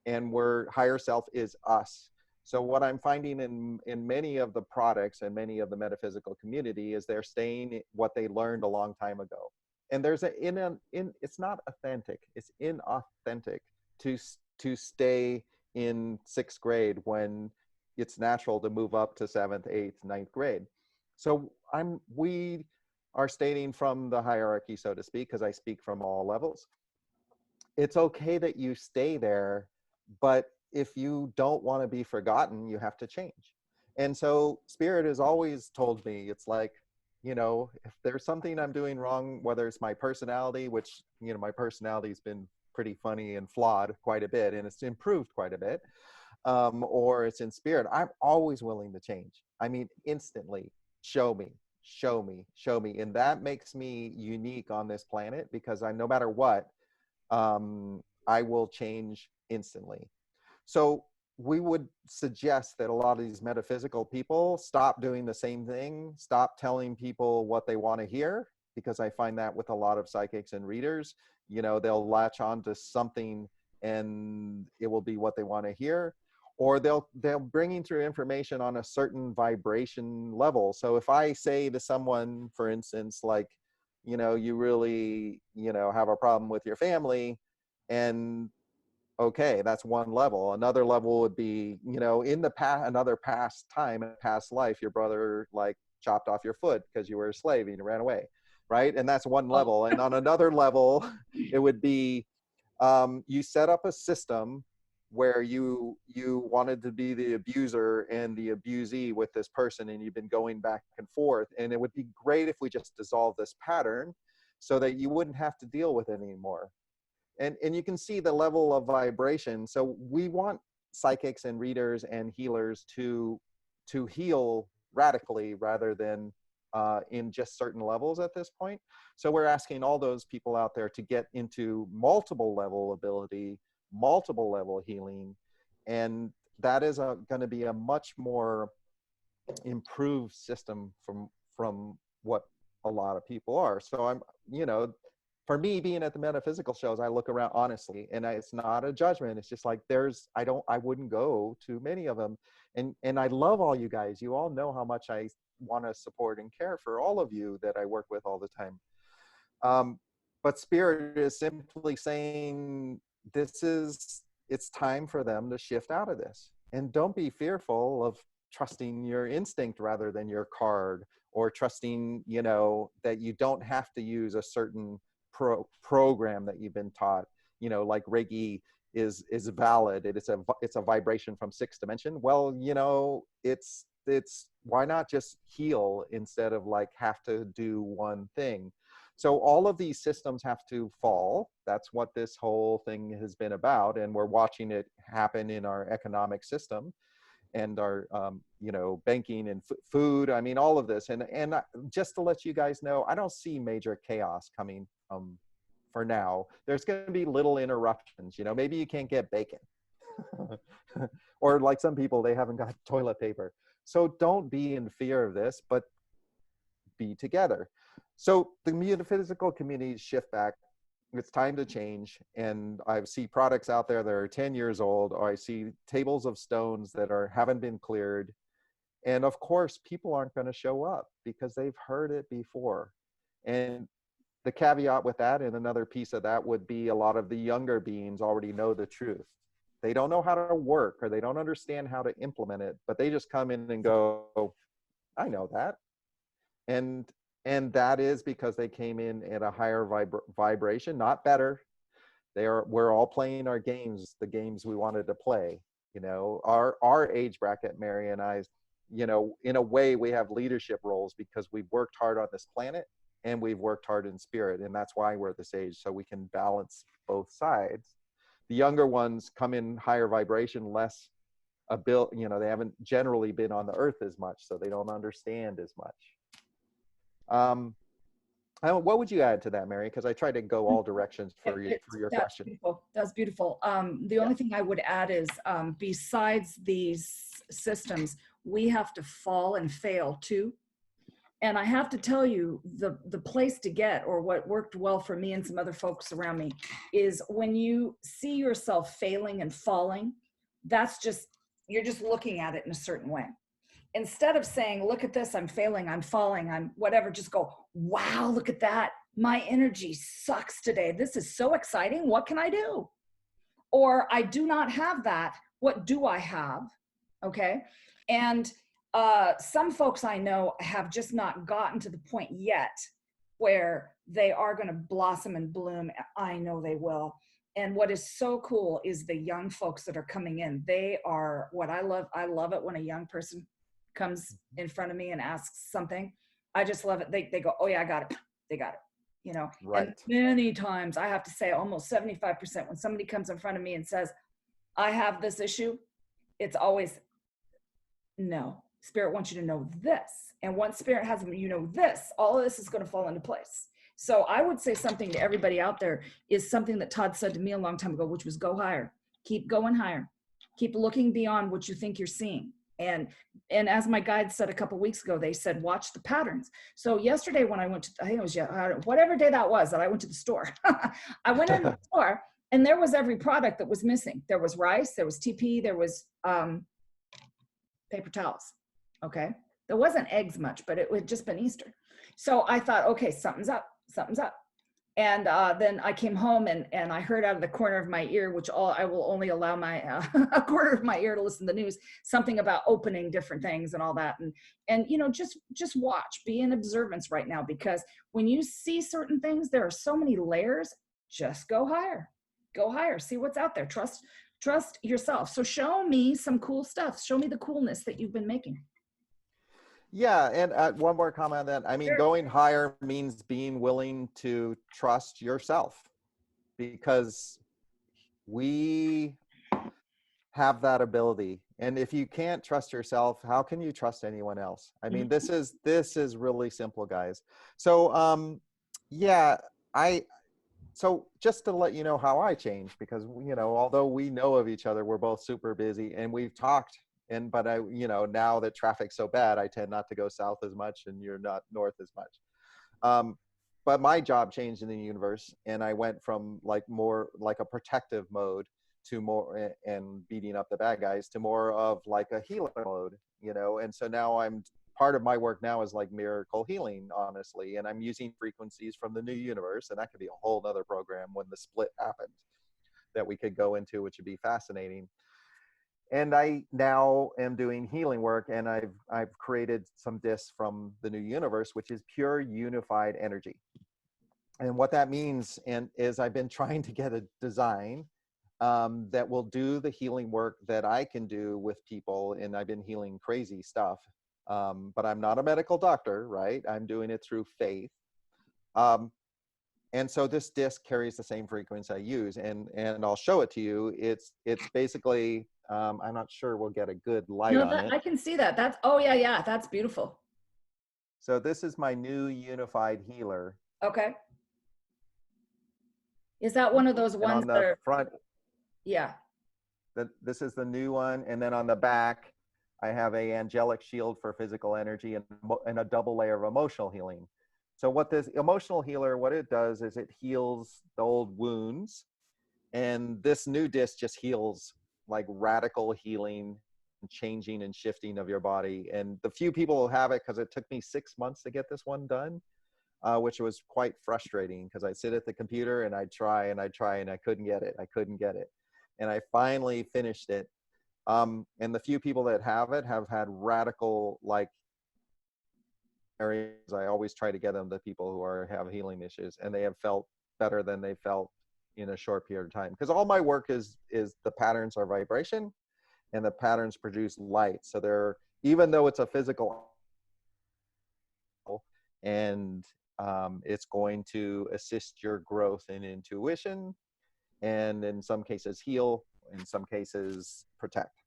and higher self is us. So what I'm finding in many of the products and many of the metaphysical community is they're staying what they learned a long time ago. And there's it's not authentic, it's inauthentic to stay in 6th grade when it's natural to move up to 7th, 8th, 9th grade. So we are stating from the hierarchy, so to speak, because I speak from all levels. It's okay that you stay there, but if you don't want to be forgotten, you have to change. And so Spirit has always told me, it's like, if there's something I'm doing wrong, whether it's my personality, which, my personality has been pretty funny and flawed quite a bit, and it's improved quite a bit, or it's in spirit, I'm always willing to change. I mean, instantly, show me. And that makes me unique on this planet, because no matter what, I will change instantly. So we would suggest that a lot of these metaphysical people stop doing the same thing, stop telling people what they want to hear, because I find that with a lot of psychics and readers, they'll latch on to something and it will be what they want to hear, or they'll bringing through information on a certain vibration level. So if I say to someone, for instance, like, you really, have a problem with your family, and okay, that's one level. Another level would be, in the past, another past time, a past life, your brother like chopped off your foot because you were a slave and you ran away, right? And that's one level. And on another level, it would be, you set up a system where you wanted to be the abuser and the abusee with this person, and you've been going back and forth. And it would be great if we just dissolve this pattern so that you wouldn't have to deal with it anymore. And you can see the level of vibration. So we want psychics and readers and healers to heal radically rather than in just certain levels at this point. So we're asking all those people out there to get into multiple level ability, multiple level healing. And that is going to be a much more improved system from what a lot of people are. So I'm, for me, being at the metaphysical shows, I look around honestly, and it's not a judgment. It's just like I wouldn't go to many of them, and I love all you guys. You all know how much I want to support and care for all of you that I work with all the time. But Spirit is simply saying it's time for them to shift out of this, and don't be fearful of trusting your instinct rather than your card, or trusting, that you don't have to use a certain program that you've been taught, like Reiki is valid. It's a vibration from sixth dimension. Well, it's why not just heal instead of like have to do one thing? So all of these systems have to fall. That's what this whole thing has been about, and we're watching it happen in our economic system and our banking and food. I mean, all of this. And just to let you guys know, I don't see major chaos coming for now. There's going to be little interruptions. Maybe you can't get bacon or like some people, they haven't got toilet paper. So don't be in fear of this, but be together. So the metaphysical communities shift back. It's time to change. And I see products out there that are 10 years old, or I see tables of stones that haven't been cleared. And of course, people aren't going to show up because they've heard it before. And the caveat with that, and another piece of that, would be a lot of the younger beings already know the truth. They don't know how to work, or they don't understand how to implement it, but they just come in and go, I know that. And that is because they came in at a higher vibration, not better. We're all playing our games, the games we wanted to play. Our age bracket, Mary and I, in a way we have leadership roles because we've worked hard on this planet and we've worked hard in spirit. And that's why we're at this age, so we can balance both sides. The younger ones come in higher vibration, less they haven't generally been on the earth as much, so they don't understand as much. What would you add to that, Mary? Because I tried to go all directions for your question. Beautiful. That's beautiful. The only thing I would add is, besides these systems, we have to fall and fail too. And I have to tell you, the place to get, or what worked well for me and some other folks around me, is when you see yourself failing and falling, you're just looking at it in a certain way. Instead of saying, look at this, I'm failing, I'm falling, I'm whatever, just go, wow, look at that. My energy sucks today. This is so exciting. What can I do? Or I do not have that. What do I have? Okay. And some folks I know have just not gotten to the point yet where they are going to blossom and bloom. I know they will. And what is so cool is the young folks that are coming in. They are what I love. I love it when a young person comes in front of me and asks something. I just love it. They go, oh yeah, I got it. They got it. Right. And many times, I have to say almost 75%, when somebody comes in front of me and says, I have this issue, it's always, no, Spirit wants you to know this. And once Spirit has this, all of this is going to fall into place. So I would say something to everybody out there is something that Todd said to me a long time ago, which was go higher, keep going higher, keep looking beyond what you think you're seeing. And as my guide said a couple of weeks ago, they said, watch the patterns. So yesterday when I went to, I think it was whatever day that was that I went to the store, I went in the store and there was every product that was missing. There was rice, there was TP, there was paper towels. Okay. There wasn't eggs much, but it had just been Easter. So I thought, okay, something's up. And then I came home and I heard out of the corner of my ear, which I will only allow my a corner of my ear to listen to the news, something about opening different things and all that. And just watch, be in observance right now, because when you see certain things, there are so many layers. Just go higher, see what's out there. Trust yourself. So show me some cool stuff. Show me the coolness that you've been making. Yeah, and one more comment on that. I mean, Sure. Going higher means being willing to trust yourself, because we have that ability. And if you can't trust yourself, how can you trust anyone else? I mean, this is really simple, guys. So so just to let you know how I changed, because although we know of each other, we're both super busy and we've talked. But now that traffic's so bad, I tend not to go south as much and you're not north as much. but my job changed in the universe, and I went from like more like a protective mode to more and beating up the bad guys to more of like a healer mode, you know. And so now I'm part of my work now is like miracle healing, honestly, and I'm using frequencies from the new universe, and that could be a whole nother program when the split happened that we could go into, which would be fascinating. And I now am doing healing work, and I've created some discs from the new universe, which is pure unified energy. And what that means is I've been trying to get a design that will do the healing work that I can do with people, and I've been healing crazy stuff. But I'm not a medical doctor, right? I'm doing it through faith. And so this disc carries the same frequency I use, and I'll show it to you. It's basically, I'm not sure we'll get a good light No, on it. I can see that. That's, oh yeah, yeah, that's beautiful. So this is my new unified healer. Okay. Is that one of those And ones on that the are, front, yeah. this is the new one. And then on the back, I have a angelic shield for physical energy and a double layer of emotional healing. So what this emotional healer, what it does is it heals the old wounds. And this new disc just heals like radical healing and changing and shifting of your body. And the few people who have it, because it took me 6 months to get this one done, which was quite frustrating because I'd sit at the computer and I'd try and I couldn't get it. I couldn't get it. And I finally finished it. And the few people that have it have had radical, like, areas. I always try to get them to people who have healing issues, and they have felt better than they felt in a short period of time. Because all my work is the patterns are vibration, and the patterns produce light. So they're, even though it's a physical, and it's going to assist your growth in intuition, and in some cases heal, in some cases protect.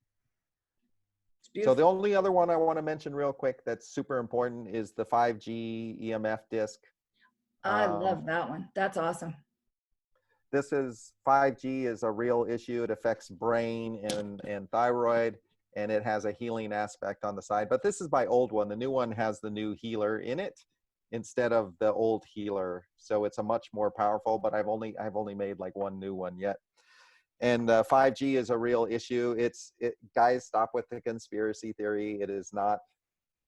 So the only other one I want to mention real quick that's super important is the 5G EMF disc. I love that one. That's awesome. This is 5G is a real issue. It affects brain and thyroid, and it has a healing aspect on the side. But this is my old one. The new one has the new healer in it instead of the old healer. So it's a much more powerful, but I've only made like one new one yet. And 5G is a real issue. Guys, stop with the conspiracy theory. It is not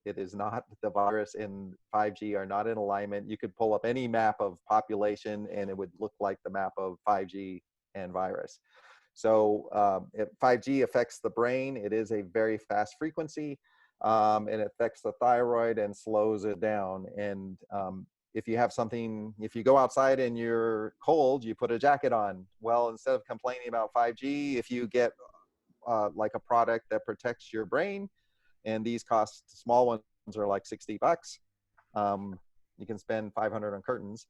the virus and 5G are not in alignment. You could pull up any map of population and it would look like the map of 5G and virus. So if 5G affects the brain, it is a very fast frequency, and it affects the thyroid and slows it down. And if you have something, if you go outside and you're cold, you put a jacket on. Well, instead of complaining about 5G, if you get like a product that protects your brain, and these cost, small ones are like $60. You can spend 500 on curtains.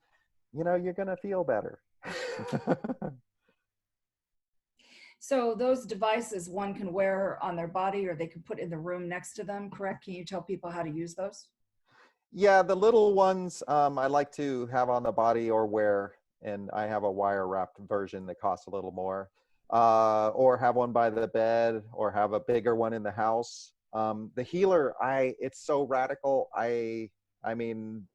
You know, you're gonna feel better. So those devices one can wear on their body or they can put in the room next to them, correct? Can you tell people how to use those? Yeah, the little ones I like to have on the body or wear, and I have a wire wrapped version that costs a little more, or have one by the bed, or have a bigger one in the house. The healer, it's so radical. I mean,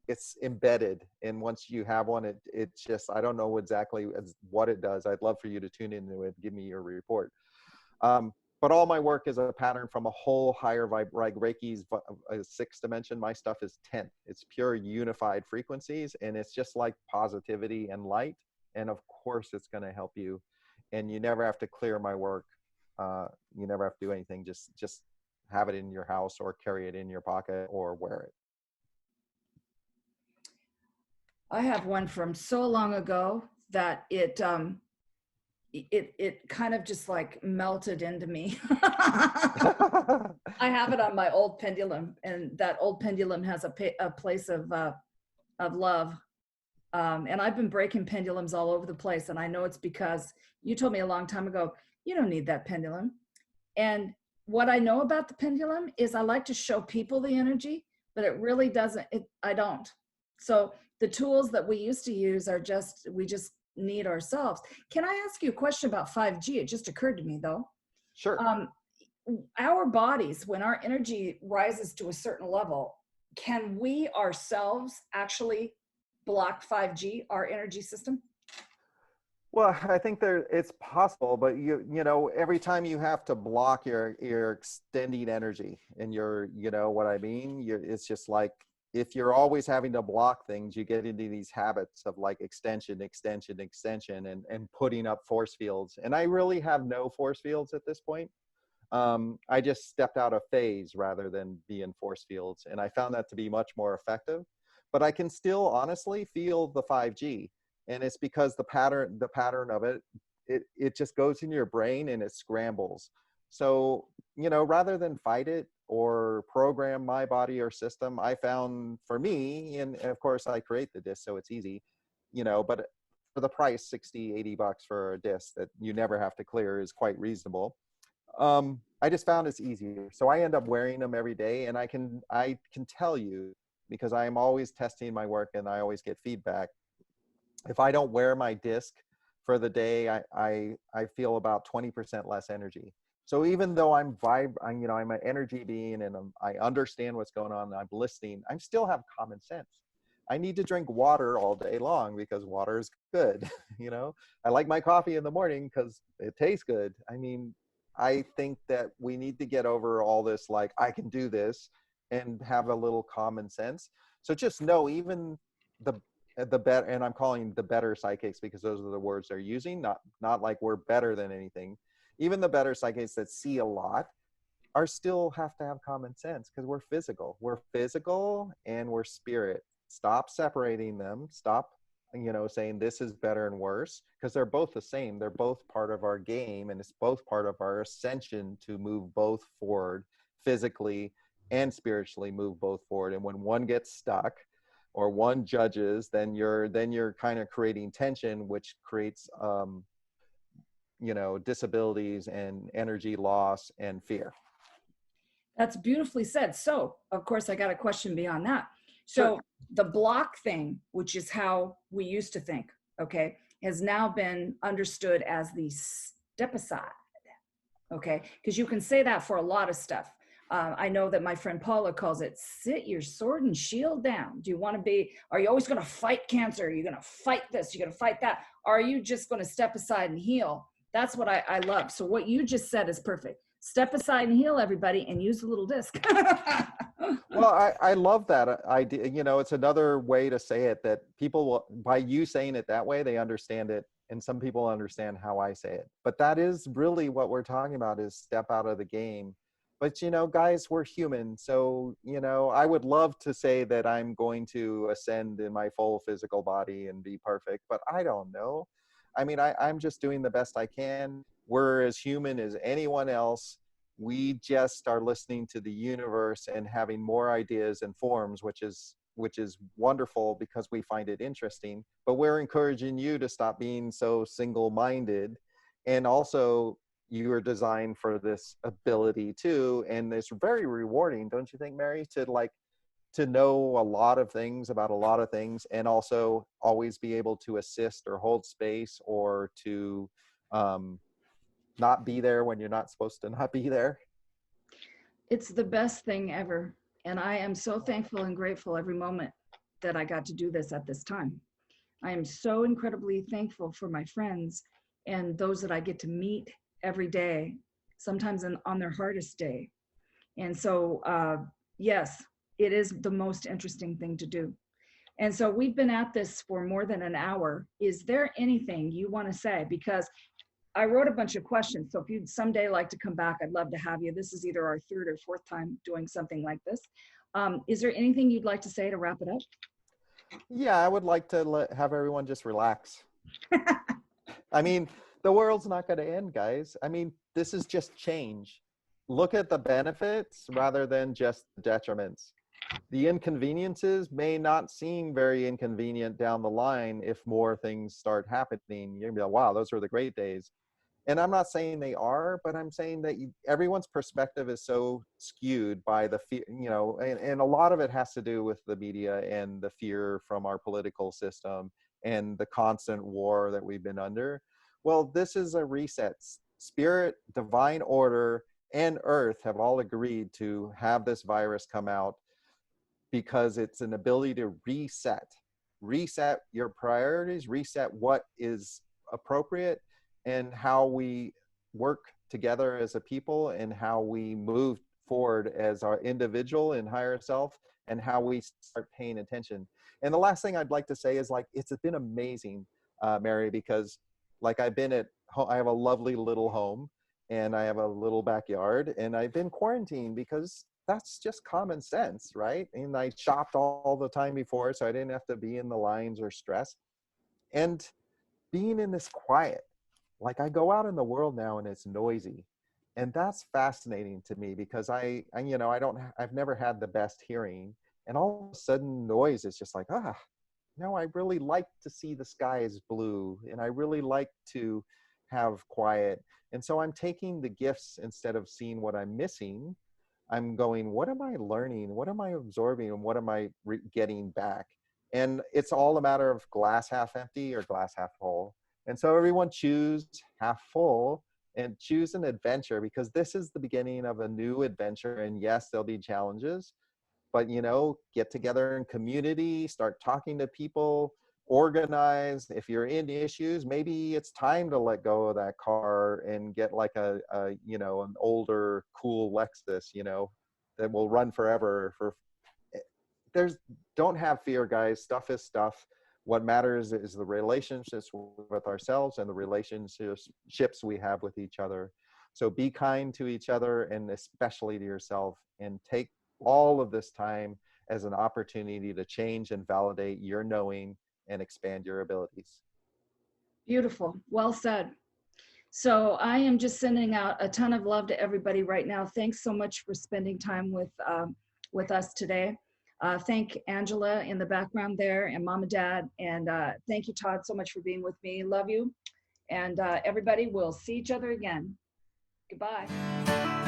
it's embedded, and once you have one, it's just, I don't know exactly what it does. I'd love for you to tune into it, give me your report. But all my work is a pattern from a whole higher like Reiki's 6th dimension. My stuff is 10th. It's pure unified frequencies, and it's just like positivity and light. And of course, it's going to help you. And you never have to clear my work. You never have to do anything. Just have it in your house or carry it in your pocket or wear it. I have one from so long ago that it kind of just like melted into me. I have it on my old pendulum, and that old pendulum has a place of love. And I've been breaking pendulums all over the place, and I know it's because you told me a long time ago, you don't need that pendulum. And what I know about the pendulum is I like to show people the energy, but it really doesn't, I don't. So the tools that we used to use are we just need ourselves. Can I ask you a question about 5G? It just occurred to me though. Sure. Our bodies, when our energy rises to a certain level, can we ourselves actually block 5G, our energy system? Well, I think it's possible, but you know, every time you have to block your extending energy and you know what I mean? It's just like if you're always having to block things, you get into these habits of like extension, extension, extension, and putting up force fields. And I really have no force fields at this point. I just stepped out of phase rather than be in force fields, and I found that to be much more effective. But I can still honestly feel the 5G, and it's because the pattern of it just goes in your brain and it scrambles. So you know, rather than fight it or program my body or system, I found for me, and of course I create the disc, so it's easy, you know, but for the price, 60-80 bucks for a disc that you never have to clear is quite reasonable. I just found it's easier. So I end up wearing them every day, and I can tell you, because I am always testing my work and I always get feedback. If I don't wear my disc for the day, I feel about 20% less energy. So even though you know, I'm an energy being and I understand what's going on, and I'm listening, I still have common sense. I need to drink water all day long because water is good. You know, I like my coffee in the morning because it tastes good. I mean, I think that we need to get over all this, like, I can do this, and have a little common sense. So just know, even the the better, and I'm calling the better psychics because those are the words they're using, not like we're better than anything. Even the better psychics that see a lot are still have to have common sense because we're physical and we're spirit. Stop separating them. Stop, you know, saying this is better and worse, because they're both the same. They're both part of our game, and it's both part of our ascension to move both forward, physically and spiritually move both forward. And when one gets stuck or one judges, then you're kind of creating tension, which creates you know, disabilities and energy loss and fear. That's beautifully said. So, of course, I got a question beyond that. Sure. So, the block thing, which is how we used to think, okay, has now been understood as the step aside, okay? Because you can say that for a lot of stuff. I know that my friend Paula calls it sit your sword and shield down. Do you want to be, are you always going to fight cancer? Are you going to fight this? You're going to fight that? Are you just going to step aside and heal? That's what I love. So what you just said is perfect. Step aside and heal, everybody, and use the little disc. Well, I love that idea. You know, it's another way to say it that people will, by you saying it that way, they understand it. And some people understand how I say it. But that is really what we're talking about, is step out of the game. But, you know, guys, we're human. So, you know, I would love to say that I'm going to ascend in my full physical body and be perfect, but I don't know. I mean, I'm just doing the best I can. We're as human as anyone else. We just are listening to the universe and having more ideas and forms, which is wonderful because we find it interesting. But we're encouraging you to stop being so single-minded, and also you are designed for this ability too, and it's very rewarding, don't you think, Mary, to know a lot of things about a lot of things, and also always be able to assist or hold space, or to not be there when you're not supposed to not be there. It's the best thing ever. And I am so thankful and grateful every moment that I got to do this at this time. I am so incredibly thankful for my friends and those that I get to meet every day, sometimes on their hardest day. And so, yes, it is the most interesting thing to do. And so we've been at this for more than an hour. Is there anything you want to say? Because I wrote a bunch of questions. So if you'd someday like to come back, I'd love to have you. This is either our third or fourth time doing something like this. Is there anything you'd like to say to wrap it up? Yeah, I would like to have everyone just relax. I mean, the world's not going to end, guys. I mean, this is just change. Look at the benefits rather than just the detriments. The inconveniences may not seem very inconvenient down the line if more things start happening. You're going to be like, wow, those were the great days. And I'm not saying they are, but I'm saying that everyone's perspective is so skewed by the fear, you know, and a lot of it has to do with the media and the fear from our political system and the constant war that we've been under. Well, this is a reset. Spirit, divine order, and earth have all agreed to have this virus come out because it's an ability to reset. reset your priorities, reset what is appropriate, and how we work together as a people, and how we move forward as our individual and higher self, and how we start paying attention. And the last thing I'd like to say is, like, it's been amazing, Mary, because like I've been at home, I have a lovely little home, and I have a little backyard, and I've been quarantined because that's just common sense, right? And I shopped all the time before, so I didn't have to be in the lines or stress. And being in this quiet, like, I go out in the world now and it's noisy. And that's fascinating to me because I've never had the best hearing. And all of a sudden noise is just like, no, I really like to see the sky is blue, and I really like to have quiet. And so I'm taking the gifts instead of seeing what I'm missing. I'm going, what am I learning? What am I absorbing? And what am I getting back? And it's all a matter of glass half empty or glass half full. And so everyone choose half full and choose an adventure, because this is the beginning of a new adventure. And yes, there'll be challenges, but get together in community, start talking to people, organize. If you're in issues, maybe it's time to let go of that car and get like an older cool Lexus, that will run forever. Don't have fear, guys. Stuff is stuff. What matters is the relationships with ourselves and the relationships we have with each other. So be kind to each other, and especially to yourself, and take all of this time as an opportunity to change and validate your knowing and expand your abilities. Beautiful. Well said. So I am just sending out a ton of love to everybody right now. Thanks so much for spending time with us today. Thank Angela in the background there, and Mom and Dad. And thank you, Todd, so much for being with me. Love you. And everybody, we'll see each other again. Goodbye.